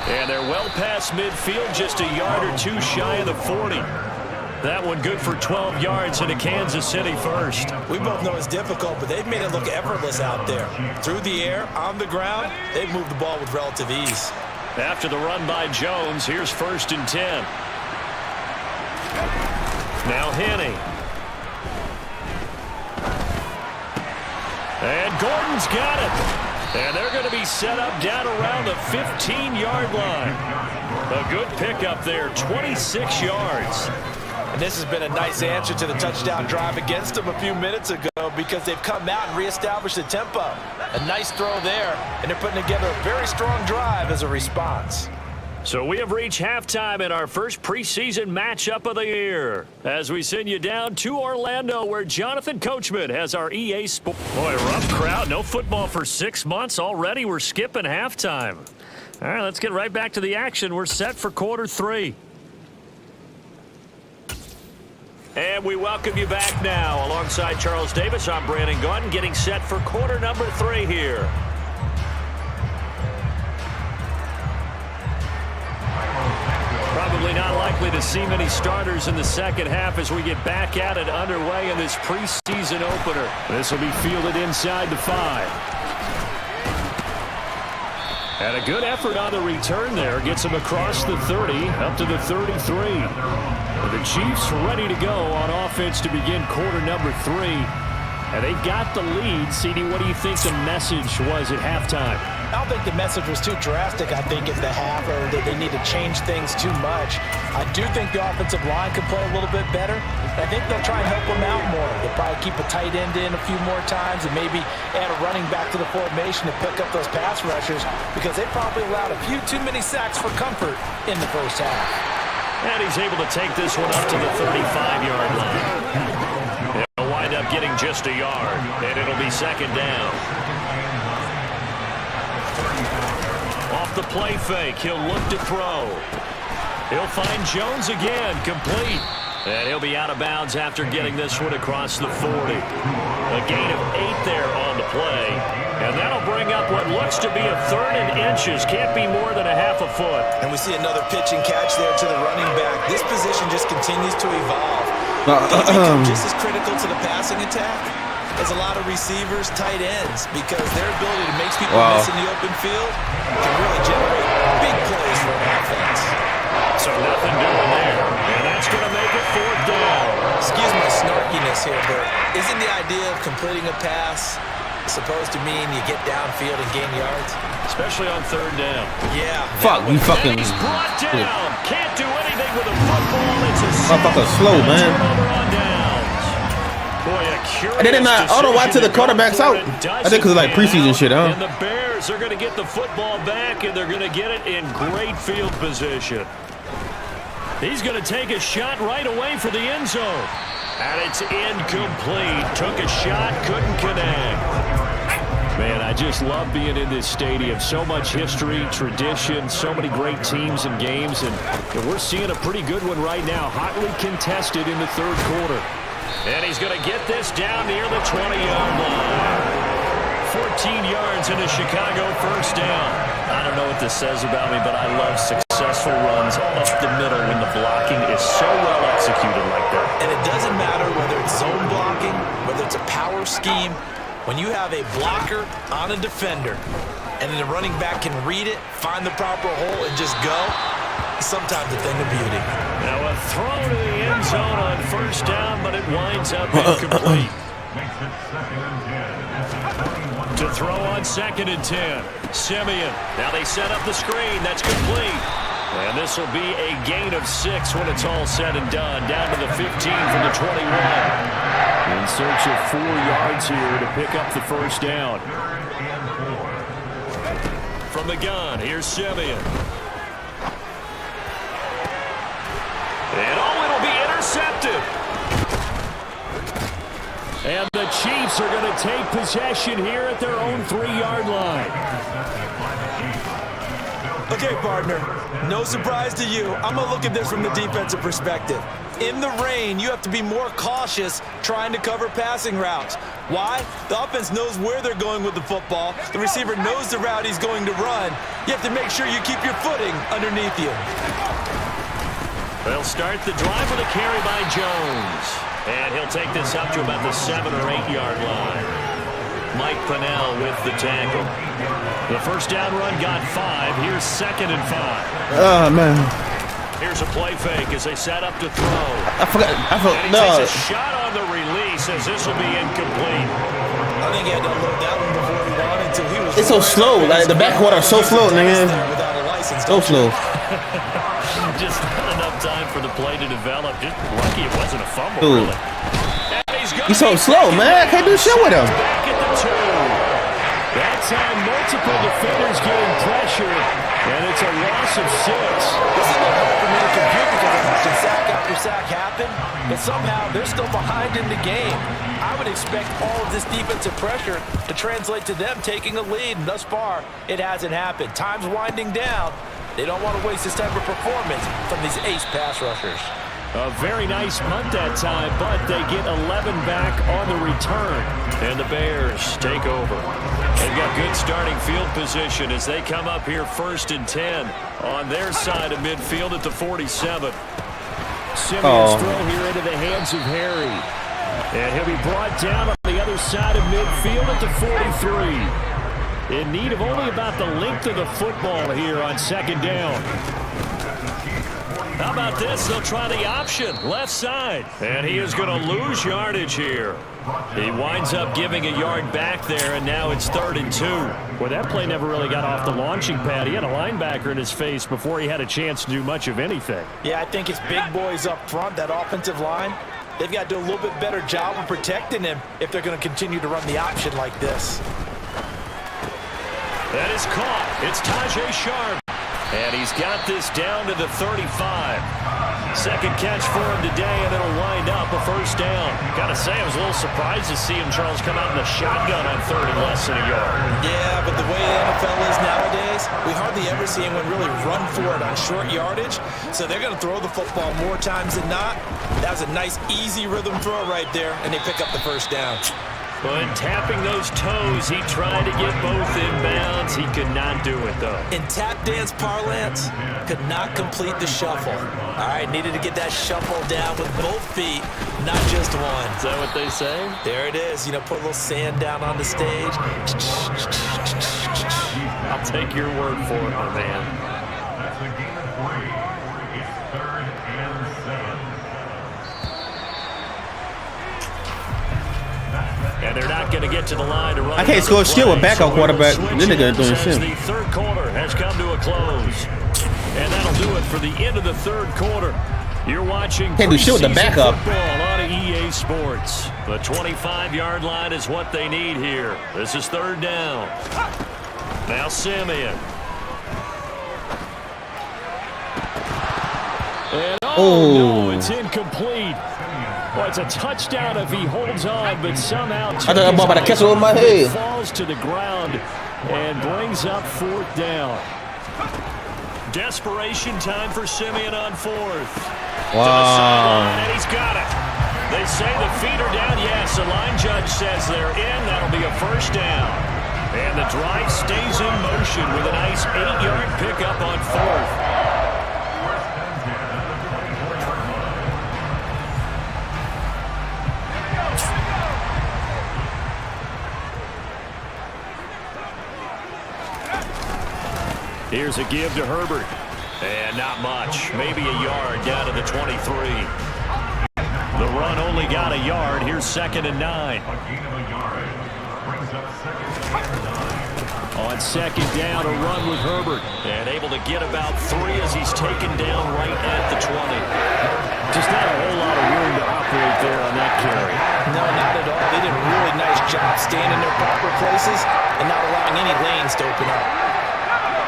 And they're well past midfield, just a yard or two shy of the 40. That one good for 12 yards into Kansas City first. We both know it's difficult, but they've made it look effortless out there. Through the air, on the ground, they've moved the ball with relative ease. After the run by Jones, here's first and 10. Now Henning. And Gordon's got it. And they're going to be set up down around the 15-yard line. A good pickup there, 26 yards. And this has been a nice answer to the touchdown drive against them a few minutes ago because they've come out and reestablished the tempo. A nice throw there, and they're putting together a very strong drive as a response. So we have reached halftime in our first preseason matchup of the year as we send you down to Orlando where Jonathan Coachman has our EA Sports. Boy, rough crowd. No football for 6 months already. We're skipping halftime. All right, let's get right back to the action. We're set for quarter 3. And we welcome you back now. Alongside Charles Davis, I'm Brandon Gaudin getting set for quarter number 3 here. Probably not likely to see many starters in the second half as we get back at it underway in this preseason opener. This will be fielded inside the 5. And a good effort on the return there. Gets him across the 30, up to the 33. The Chiefs ready to go on offense to begin quarter number 3. And they've got the lead. CD, what do you think the message was at halftime? I don't think the message was too drastic, I think, at the half, or that they need to change things too much. I do think the offensive line could play a little bit better. I think they'll try and help them out more. They'll probably keep a tight end in a few more times and maybe add a running back to the formation to pick up those pass rushers because they probably allowed a few too many sacks for comfort in the first half. And he's able to take this one up to the 35-yard line. He'll wind up getting just a yard, and it'll be second down. Off the play fake, he'll look to throw. He'll find Jones again, complete. And he'll be out of bounds after getting this one across the 40. A gain of 8 there on the play. And that'll bring up what looks to be a 3rd and inches. Can't be more than a half a foot. And we see another pitch and catch there to the running back. This position just continues to evolve. Just as critical to the passing attack as a lot of receivers, tight ends, because their ability to make people miss in the open field can really generate big plays for an offense. So nothing doing there, and that's going to make it 4th down. Excuse my snarkiness here, but isn't the idea of completing a pass supposed to mean you get downfield and gain yards? Especially on 3rd down. Yeah. Fuck, we fucking. He's brought down. Can't do anything with a football. It's a motherfucker slow, man. on downs. Boy, a curious And then I don't know why to the quarterback's out. I think because of like preseason shit, huh? And the Bears are going to get the football back, and they're going to get it in great field position. He's going to take a shot right away for the end zone. And it's incomplete. Took a shot, couldn't connect. Man, I just love being in this stadium. So much history, tradition, so many great teams and games. And we're seeing a pretty good one right now. Hotly contested in the 3rd quarter. And he's going to get this down near the 20-yard line. 14 yards in a Chicago 1st down. I don't know what this says about me, but I love successful runs up the middle when the blocking is so well executed like that. And it doesn't matter whether it's zone blocking, whether it's a power scheme. When you have a blocker on a defender and then the running back can read it, find the proper hole, and just go, it's sometimes a thing of beauty. Now a throw to the end zone on 1st down, but it winds up incomplete. Makes it 2nd and 10. To throw on 2nd and 10. Simeon. Now they set up the screen. That's complete. And this will be a gain of 6 when it's all said and done. Down to the 15 from the 21. In search of 4 yards here to pick up the 1st down. 3rd and 4. From the gun, here's Simeon. And it'll be intercepted. And the Chiefs are going to take possession here at their own 3-yard line. Okay, partner, no surprise to you. I'm going to look at this from the defensive perspective. In the rain, you have to be more cautious trying to cover passing routes. Why? The offense knows where they're going with the football. The receiver knows the route he's going to run. You have to make sure you keep your footing underneath you. They'll start the drive with a carry by Jones. And he'll take this up to about the 7 or 8 yard line. Mike Pennell with the tackle. The 1st down run got 5. Here's 2nd and 5. Oh, man. Here's a play fake as they set up to throw. I forgot. And he takes a shot on the release as this will be incomplete. I think he had to unload that one before he wanted to. He was It's so slow. Like, the back quarter is so slow, nigga. Without a license. So slow. Just not enough time for the play to develop. Just lucky it wasn't a fumble, Dude. really. He's so slow, man. I can't do shit with him. Back at the 2. That's how multiple defenders getting pressure, and it's a loss of 6. This is not hard for me to compute because I'm watching sack after sack happen, but somehow they're still behind in the game. I would expect all of this defensive pressure to translate to them taking a lead, and thus far, it hasn't happened. Time's winding down. They don't want to waste this type of performance from these ace pass rushers. A very nice punt that time, but they get 11 back on the return. And the Bears take over. They've got good starting field position as they come up here 1st and 10 on their side of midfield at the 47. Simeon's throw here into the hands of Harry. And he'll be brought down on the other side of midfield at the 43. In need of only about the length of the football here on 2nd down. How about this? They'll try the option, left side. And he is going to lose yardage here. He winds up giving a yard back there, and now it's 3rd and 2. Well, that play never really got off the launching pad. He had a linebacker in his face before he had a chance to do much of anything. Yeah, I think it's big boys up front, that offensive line. They've got to do a little bit better job of protecting him if they're going to continue to run the option like this. That is caught. It's Tajay Sharp. And he's got this down to the 35. Second catch for him today, and it'll wind up a 1st down. Got to say, I was a little surprised to see him, Charles, come out in the shotgun on 3rd and less than a yard. Yeah, but the way the NFL is nowadays, we hardly ever see anyone really run for it on short yardage. So they're going to throw the football more times than not. That was a nice, easy rhythm throw right there, and they pick up the 1st down. But tapping those toes, he tried to get both inbounds. He could not do it, though. In tap dance parlance, could not complete the shuffle. All right, needed to get that shuffle down with both feet, not just one. Is that what they say? There it is. You know, put a little sand down on the stage. I'll take your word for it, my man. That's a gain of 3. It's 3rd and 7. And they're not going to get to the line to run. I can't score shit with backup quarterback. This nigga doing shit. The 3rd quarter has come to a close. And that'll do it for the end of the 3rd quarter. You're watching can't do shit with the backup. Football on EA Sports. The 25-yard line is what they need here. This is 3rd down. Now Simeon. And no, it's incomplete. Well, it's a touchdown if he holds on, but somehow I thought I'm about to catch it with my head. Falls to the ground and brings up 4th down. Desperation time for Simeon on 4th. Wow. And he's got it. They say the feet are down. Yes, the line judge says they're in. That'll be a 1st down. And the drive stays in motion with a nice 8-yard pickup on 4th. Here's a give to Herbert. And not much. Maybe a yard down to the 23. The run only got a yard. Here's 2nd and 9. A gain of a yard. Brings up 2nd and 9. On 2nd down, a run with Herbert. And able to get about 3 as he's taken down right at the 20. Just not a whole lot of room to operate there on that carry. No, not at all. They did a really nice job staying in their proper places and not allowing any lanes to open up.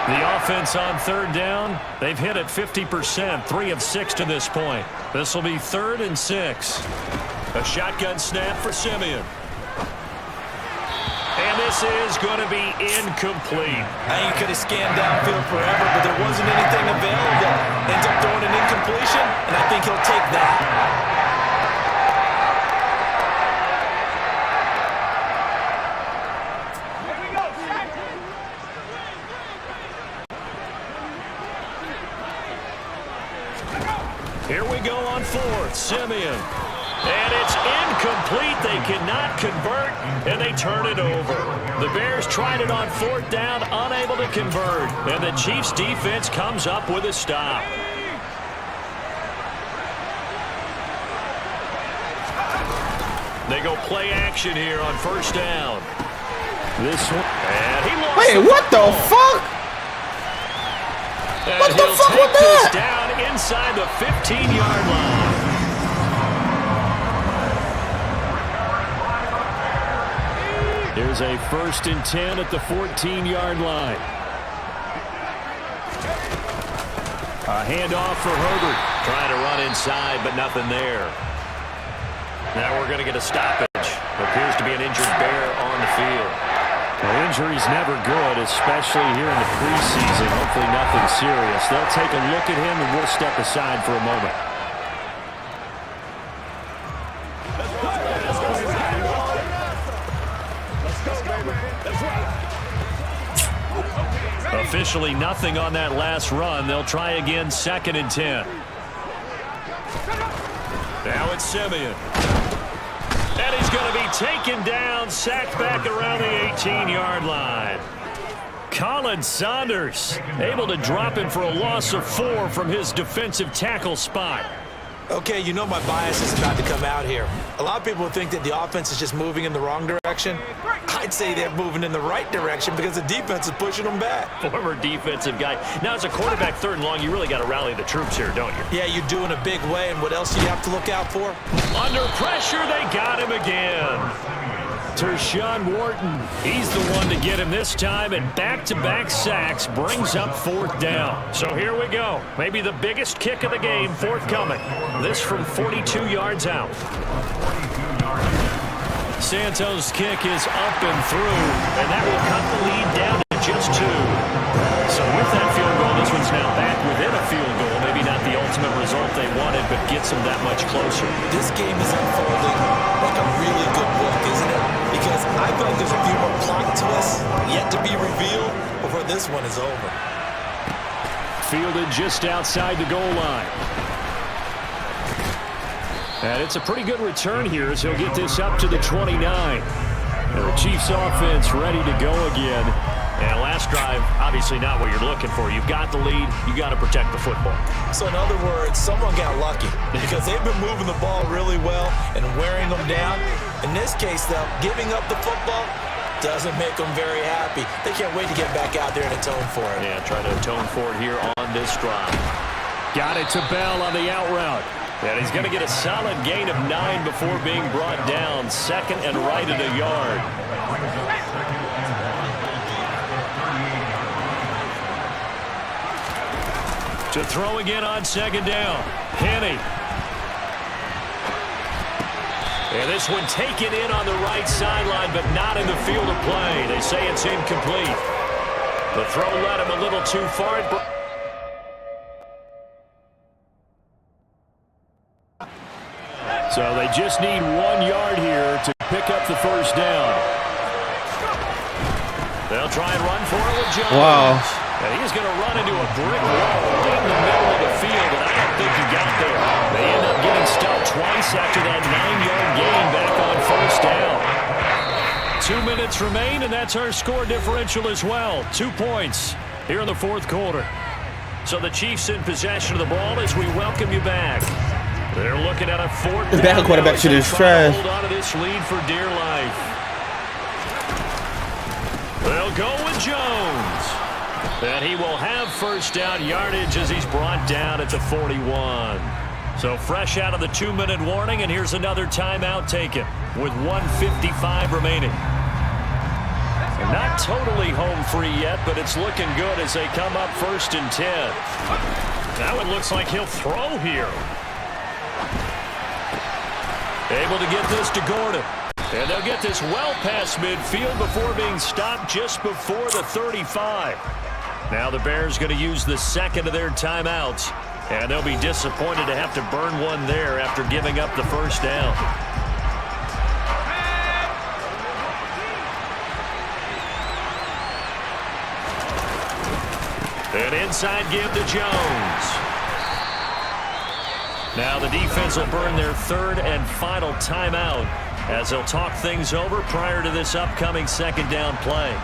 The offense on 3rd down, they've hit it 50%, 3 of 6 to this point. This will be 3rd and 6. A shotgun snap for Simeon. And this is going to be incomplete. I think he could have scanned downfield forever, but there wasn't anything available. Ends up throwing an incompletion, and I think he'll take that. Here we go on 4th, Simeon. And it's incomplete. They cannot convert, and they turn it over. The Bears tried it on 4th down, unable to convert. And the Chiefs' defense comes up with a stop. They go play action here on 1st down. This one. And he lost. Wait, what the fuck? And what the fuck was that? Down inside the 15-yard line. Here's a 1st and 10 at the 14-yard line. A handoff for Herbert. Trying to run inside, but nothing there. Now we're going to get a stoppage. Appears to be an injured Bear on the field. Well, injury's never good, especially here in the preseason. Hopefully nothing serious. They'll take a look at him, and we'll step aside for a moment. Officially nothing on that last run. They'll try again, 2nd and 10. Now it's Simeon. And he's going to be taken down, sacked back around the 18-yard line. Colin Saunders able to drop him for a loss of 4 from his defensive tackle spot. Okay, you know my bias is about to come out here. A lot of people think that the offense is just moving in the wrong direction. I'd say they're moving in the right direction because the defense is pushing them back. Former defensive guy. Now, as a quarterback, 3rd and long, you really got to rally the troops here, don't you? Yeah, you do in a big way, and what else do you have to look out for? Under pressure, they got him again. Tershawn Wharton, he's the one to get him this time, and back-to-back sacks brings up 4th down. So here we go. Maybe the biggest kick of the game forthcoming. This from 42 yards out. Santos' kick is up and through, and that will cut the lead down to just 2. So with that field goal, this one's now back within a field goal. Maybe not the ultimate result they wanted, but gets them that much closer. This game is unfolding like a really good book, isn't it? Because I feel like there's a few more plot twists yet to be revealed before this one is over. Fielded just outside the goal line. And it's a pretty good return here as he'll get this up to the 29. And the Chiefs offense ready to go again. And last drive, obviously not what you're looking for. You've got the lead. You got to protect the football. So in other words, someone got lucky because they've been moving the ball really well and wearing them down. In this case, though, giving up the football doesn't make them very happy. They can't wait to get back out there and atone for it. Yeah, try to atone for it here on this drive. Got it to Bell on the out route. And he's going to get a solid gain of 9 before being brought down. 2nd and right at a yard. To throw again on 2nd down. Henny. And this one taken in on the right sideline, but not in the field of play. They say it's incomplete. The throw led him a little too far. So they just need 1 yard here to pick up the 1st down. They'll try and run for it with Jones. Wow. And he's going to run into a brick wall in the middle of the field, and I don't think he got there. They end up getting stopped twice after that 9-yard gain back on 1st down. 2 minutes remain, and that's our score differential as well. 2 points here in the 4th quarter. So the Chiefs in possession of the ball as we welcome you back. They're looking at a 4th down. Backup quarterback shit is trash. Hold on to this lead for dear life. They'll go with Jones. And he will have 1st down yardage as he's brought down at the 41. So fresh out of the 2-minute warning, and here's another timeout taken with 1:55 remaining. And not totally home free yet, but it's looking good as they come up 1st and 10. Now it looks like he'll throw here. Able to get this to Gordon. And they'll get this well past midfield before being stopped just before the 35. Now the Bears going to use the 2nd of their timeouts. And they'll be disappointed to have to burn one there after giving up the 1st down. An inside give to Jones. Now the defense will burn their 3rd and final timeout as they'll talk things over prior to this upcoming 2nd down play.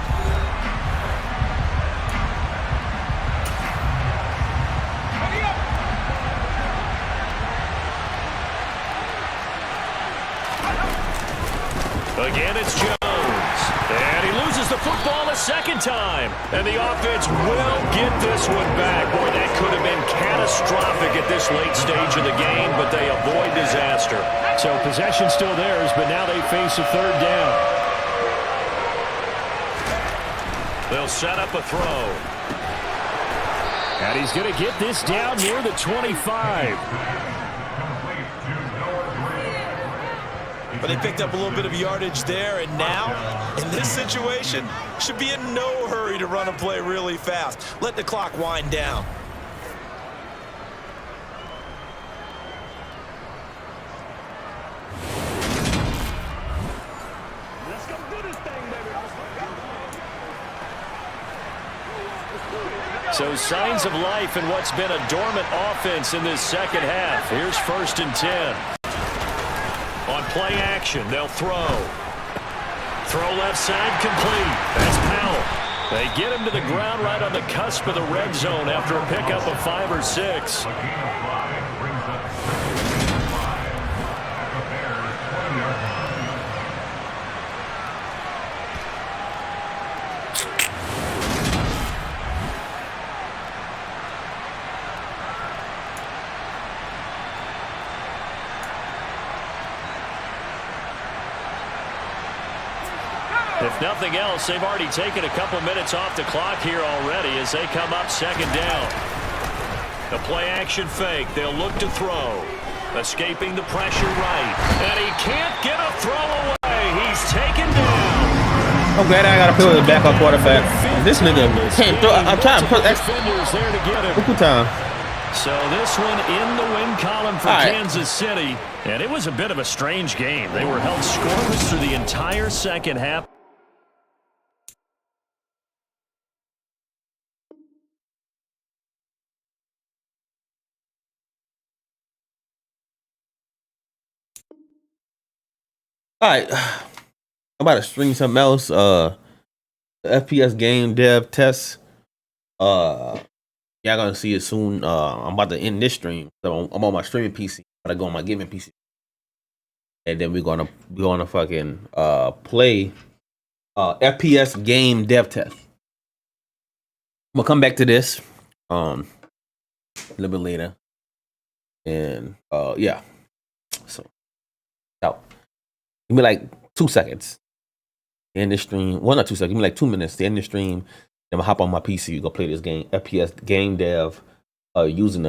Again, it's Jones. And he loses the football a 2nd time. And the offense will get this one back. Boy, that could have been catastrophic at this late stage of the game, but they avoid disaster. So possession still theirs, but now they face a 3rd down. They'll set up a throw. And he's going to get this down near the 25. But they picked up a little bit of yardage there, and now, in this situation, should be in no hurry to run a play really fast. Let the clock wind down. Let's go do this thing, baby. So signs of life in what's been a dormant offense in this second half. Here's 1st and 10. On play action, they'll throw. Throw left side complete. That's Powell. They get him to the ground right on the cusp of the red zone after a pickup of 5 or 6. A gain of 5 brings up 5 at the Bears' 20-yard line. If nothing else, they've already taken a couple minutes off the clock here already as they come up 2nd down. The play action fake. They'll look to throw. Escaping the pressure right. And he can't get a throw away. He's taken down. I'm glad I got to play with a backup quarterback. This nigga can't throw. I'm trying to put defenders there to get him. time. So this one in the win column for Kansas City. And it was a bit of a strange game. They were held scoreless through the entire second half. All right, I'm about to string something else. The FPS game dev test. Y'all gonna see it soon. I'm about to end this stream. So I'm on my streaming PC. I'm gonna go on my gaming PC, and then we're gonna fucking play FPS game dev test. I'm gonna come back to this a little bit later, and yeah. So out. Give me like 2 seconds. End the stream. Well, not 2 seconds. Give me like 2 minutes to end the stream. Then I'm gonna hop on my PC. Go play this game. FPS game dev. Using